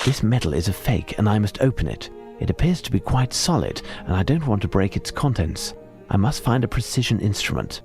This metal is a fake, and I must open it. It appears to be quite solid, and I don't want to break its contents. I must find a precision instrument.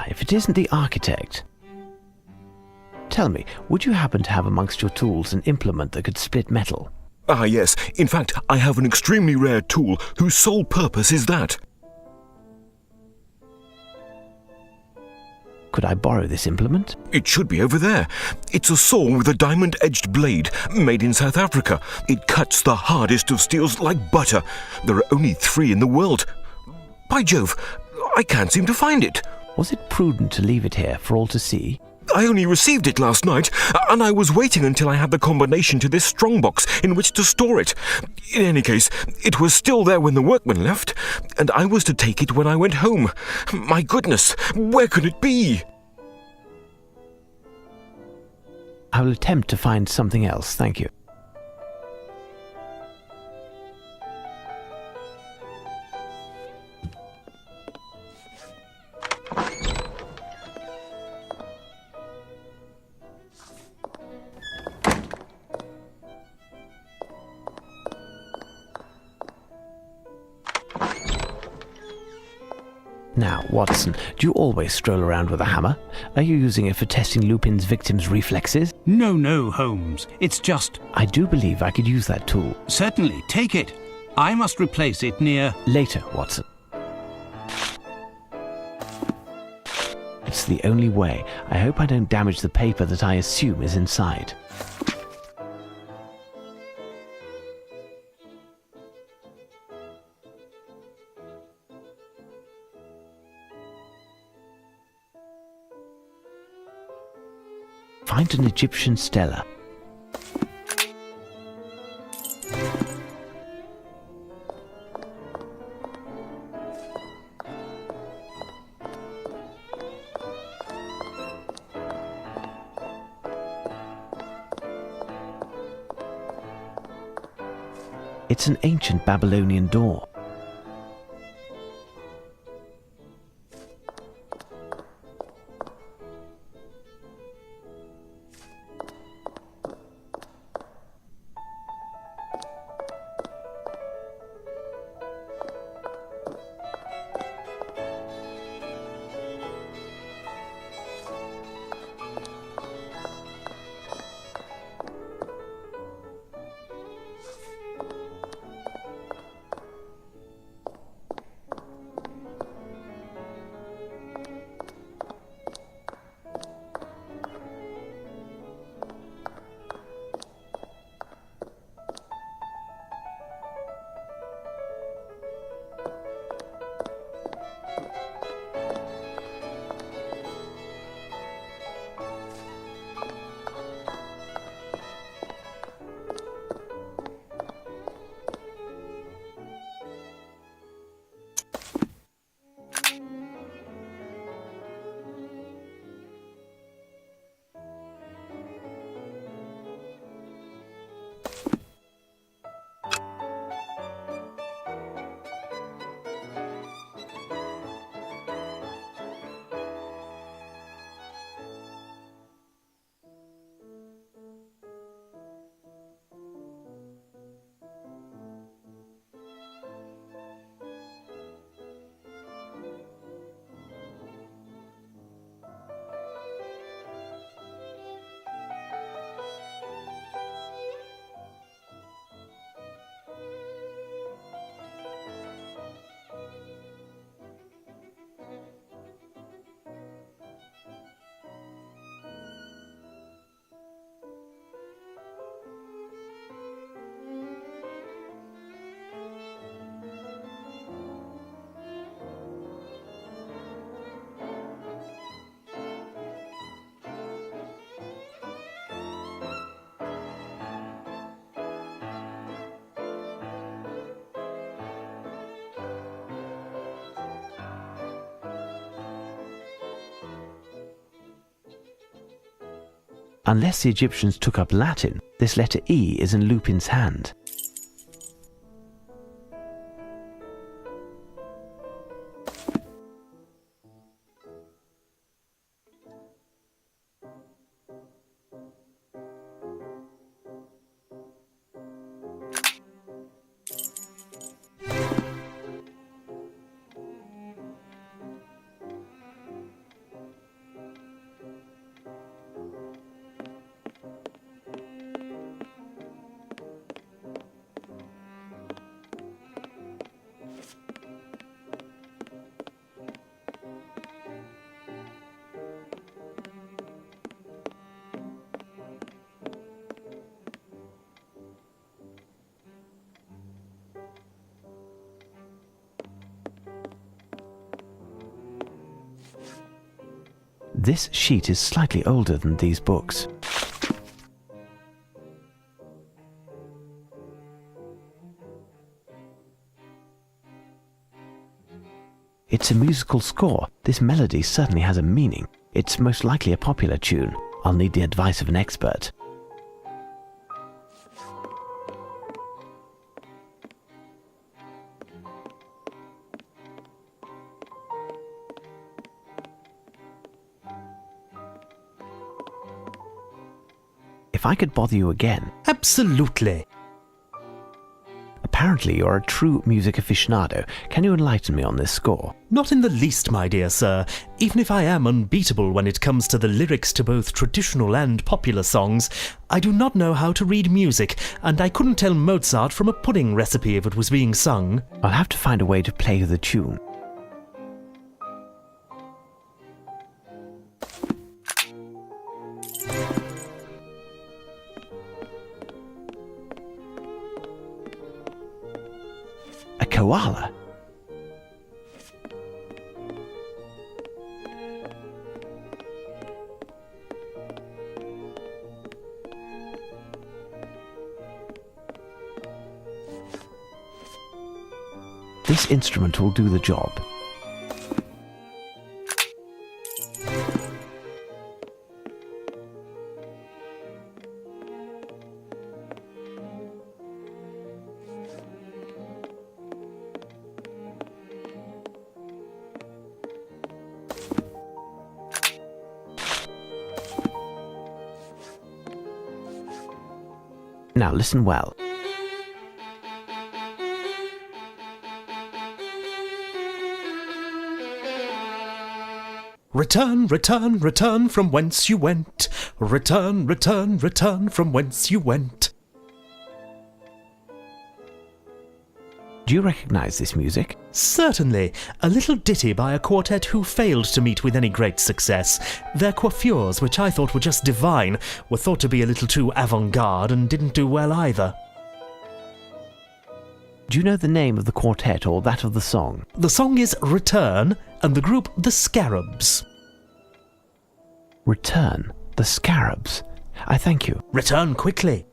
If it isn't the architect. Tell me, would you happen to have amongst your tools an implement that could split metal? Ah, yes. In fact, I have an extremely rare tool whose sole purpose is that. Could I borrow this implement? It should be over there. It's a saw with a diamond-edged blade, made in South Africa. It cuts the hardest of steels like butter. There are only 3 in the world. By Jove, I can't seem to find it. Was it prudent to leave it here for all to see? I only received it last night, and I was waiting until I had the combination to this strongbox in which to store it. In any case, it was still there when the workmen left, and I was to take it when I went home. My goodness, where could it be? I will attempt to find something else, thank you. Now, Watson, do you always stroll around with a hammer? Are you using it for testing Lupin's victims' reflexes? No, Holmes. It's just... I do believe I could use that tool. Certainly, take it. I must replace it near... Later, Watson. It's the only way. I hope I don't damage the paper that I assume is inside. Find an Egyptian stela. It's an ancient Babylonian door. Unless the Egyptians took up Latin, this letter E is in Lupin's hand. This sheet is slightly older than these books. It's a musical score. This melody certainly has a meaning. It's most likely a popular tune. I'll need the advice of an expert. If I could bother you again. Absolutely. Apparently you're a true music aficionado. Can you enlighten me on this score? Not in the least, my dear sir. Even if I am unbeatable when it comes to the lyrics to both traditional and popular songs, I do not know how to read music, and I couldn't tell Mozart from a pudding recipe if it was being sung. I'll have to find a way to play the tune. A koala? This instrument will do the job. Now listen well. Return, return, return from whence you went. Return, return, return from whence you went. Do you recognize this music? Certainly, a little ditty by a quartet who failed to meet with any great success. Their coiffures, which I thought were just divine, were thought to be a little too avant-garde and didn't do well either. Do you know the name of the quartet or that of the song? The song is Return, and the group The Scarabs. Return, the Scarabs. I thank you. Return quickly.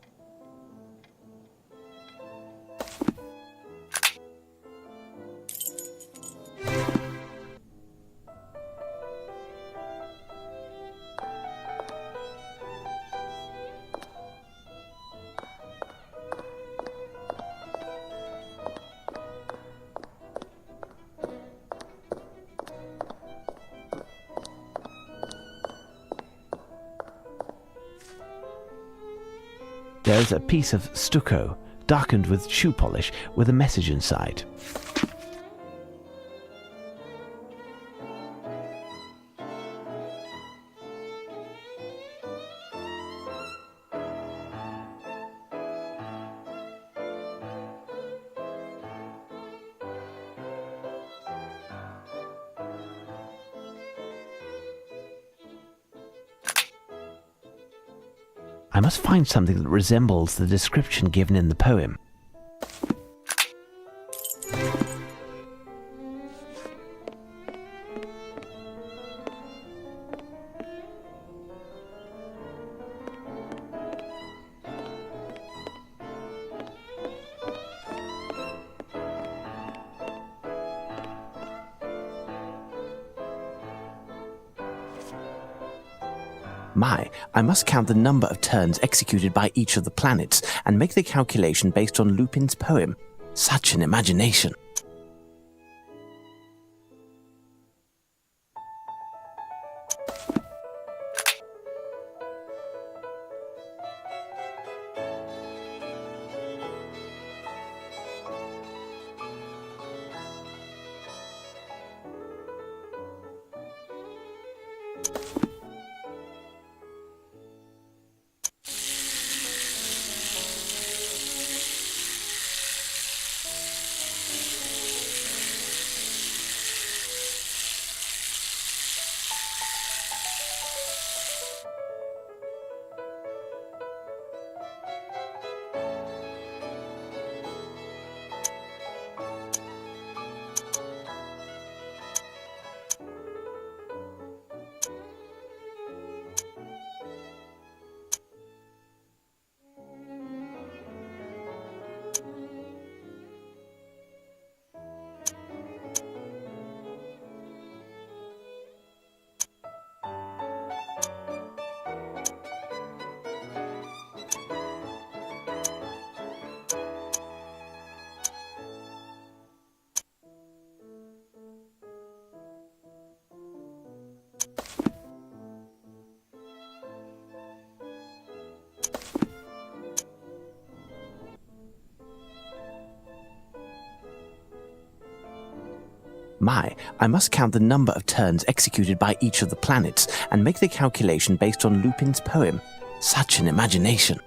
There's a piece of stucco, darkened with shoe polish, with a message inside. I must find something that resembles the description given in the poem. My, I must count the number of turns executed by each of the planets and make the calculation based on Lupin's poem. Such an imagination. My, I must count the number of turns executed by each of the planets and make the calculation based on Lupin's poem. Such an imagination.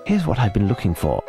Here's what I've been looking for.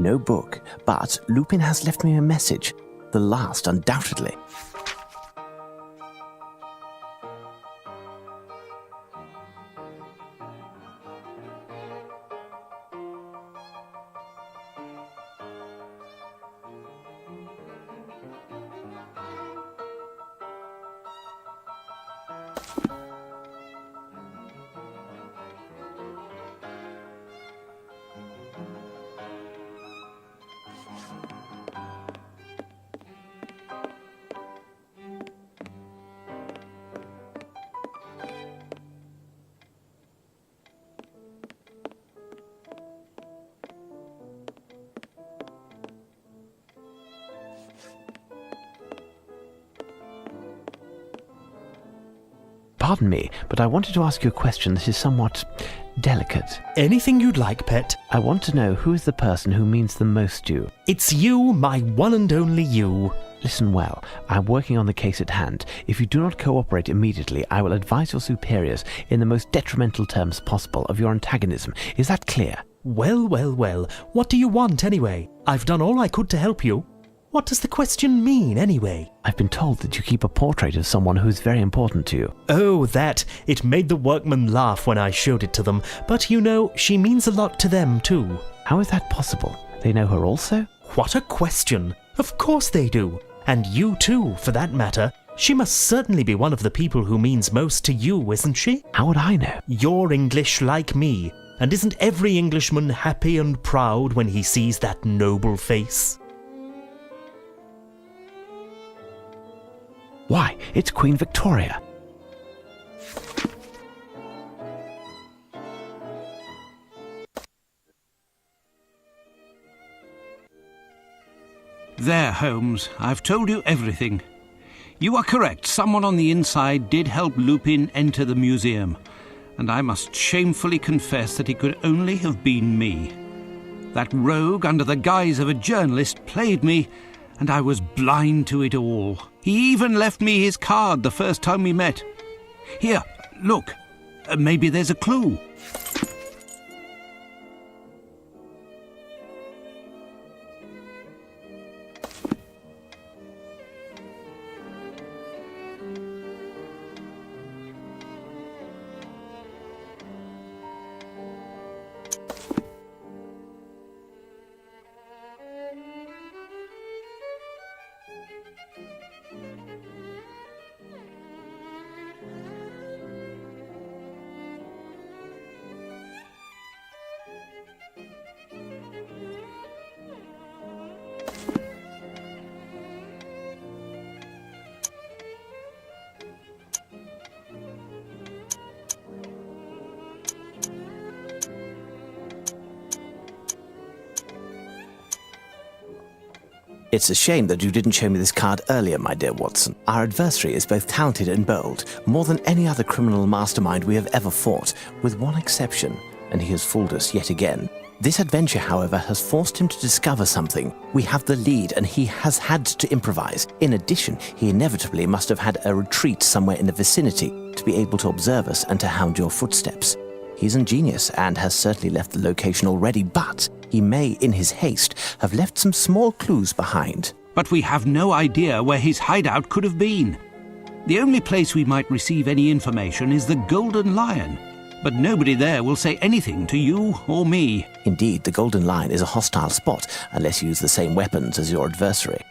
No book, but Lupin has left me a message. The last, undoubtedly. Pardon me, but I wanted to ask you a question that is somewhat delicate. Anything you'd like, pet. I want to know who is the person who means the most to you. It's you, my one and only you. Listen well, I'm working on the case at hand. If you do not cooperate immediately, I will advise your superiors in the most detrimental terms possible of your antagonism. Is that clear? Well, well, well. What do you want, anyway? I've done all I could to help you. What does the question mean, anyway? I've been told that you keep a portrait of someone who is very important to you. Oh, that. It made the workmen laugh when I showed it to them. But, you know, she means a lot to them, too. How is that possible? They know her also? What a question. Of course they do. And you, too, for that matter. She must certainly be one of the people who means most to you, isn't she? How would I know? You're English like me. And isn't every Englishman happy and proud when he sees that noble face? Why, it's Queen Victoria. There, Holmes, I've told you everything. You are correct. Someone on the inside did help Lupin enter the museum, and I must shamefully confess that it could only have been me. That rogue, under the guise of a journalist, played me, and I was blind to it all. He even left me his card the first time we met. Here, look. Maybe there's a clue. It's a shame that you didn't show me this card earlier, my dear Watson. Our adversary is both talented and bold, more than any other criminal mastermind we have ever fought, with one exception, and he has fooled us yet again. This adventure, however, has forced him to discover something. We have the lead, and he has had to improvise. In addition, he inevitably must have had a retreat somewhere in the vicinity to be able to observe us and to hound your footsteps. He's ingenious and has certainly left the location already, but he may, in his haste, have left some small clues behind. But we have no idea where his hideout could have been. The only place we might receive any information is the Golden Lion, but nobody there will say anything to you or me. Indeed, the Golden Lion is a hostile spot, unless you use the same weapons as your adversary.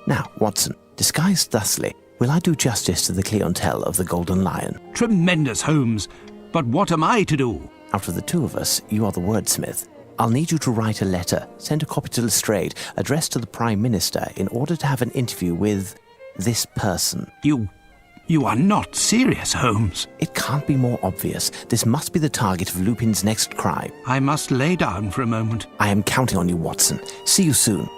Now, Watson, disguised thusly, will I do justice to the clientele of the Golden Lion? Tremendous, Holmes. But what am I to do? Out of the two of us, you are the wordsmith. I'll need you to write a letter, send a copy to Lestrade, addressed to the Prime Minister in order to have an interview with this person. You are not serious, Holmes. It can't be more obvious. This must be the target of Lupin's next crime. I must lay down for a moment. I am counting on you, Watson. See you soon.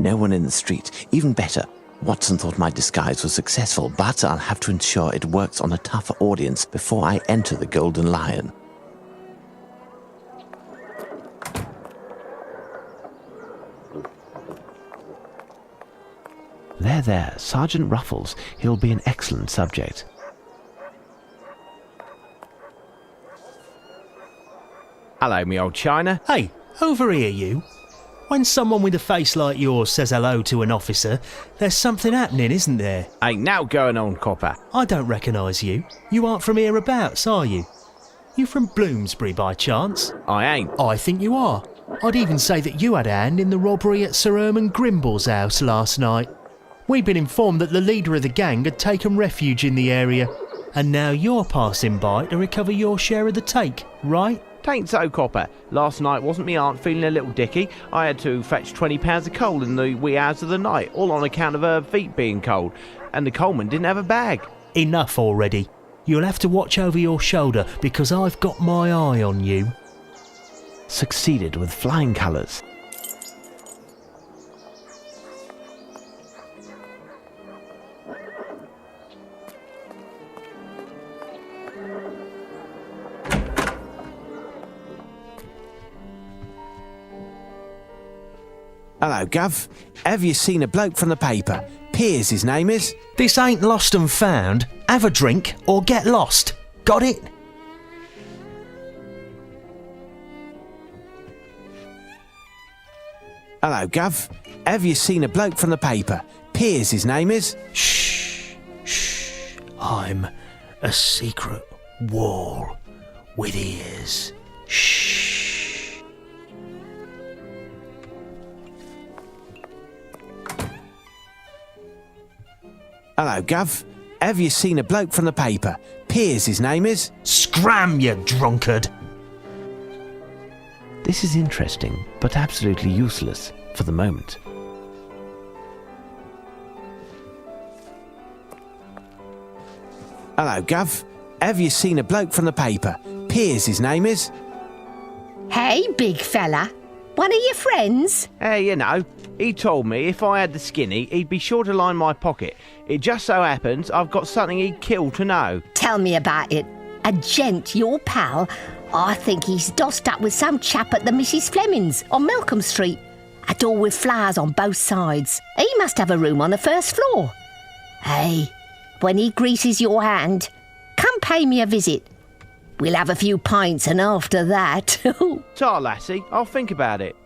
no one in the street. Even better, Watson thought my disguise was successful, but I'll have to ensure it works on a tougher audience before I enter the Golden Lion. There, Sergeant Ruffles. He'll be an excellent subject. Hello, me old China. Hey, over here, you. When someone with a face like yours says hello to an officer, there's something happening, isn't there? Ain't now going on, copper. I don't recognise you. You aren't from hereabouts, are you? You from Bloomsbury by chance? I ain't. I think you are. I'd even say that you had a hand in the robbery at Sir Herman Grimble's house last night. We'd been informed that the leader of the gang had taken refuge in the area, and now you're passing by to recover your share of the take, right? Tain't so, copper. Last night wasn't me aunt feeling a little dicky. I had to fetch £20 of coal in the wee hours of the night, all on account of her feet being cold, and the coalman didn't have a bag. Enough already. You'll have to watch over your shoulder because I've got my eye on you. Succeeded with flying colours. Hello, Gov. Have you seen a bloke from the paper? Piers, his name is. This ain't lost and found. Have a drink or get lost. Got it? Hello, Gov. Have you seen a bloke from the paper? Piers, his name is. Shh. I'm a secret wall with ears. Shh. Hello, Gov. Have you seen a bloke from the paper? Piers, his name is. Scram, you drunkard. This is interesting, but absolutely useless for the moment. Hello, Gov. Have you seen a bloke from the paper? Piers, his name is. Hey, big fella. One of your friends? Hey, you know, he told me if I had the skinny, he'd be sure to line my pocket. It just so happens I've got something he'd kill to know. Tell me about it. A gent, your pal? I think he's dossed up with some chap at the Mrs. Fleming's on Malcolm Street. A door with flowers on both sides. He must have a room on the first floor. Hey, when he greases your hand, come pay me a visit. We'll have a few pints and after that... Ta, lassie, I'll think about it.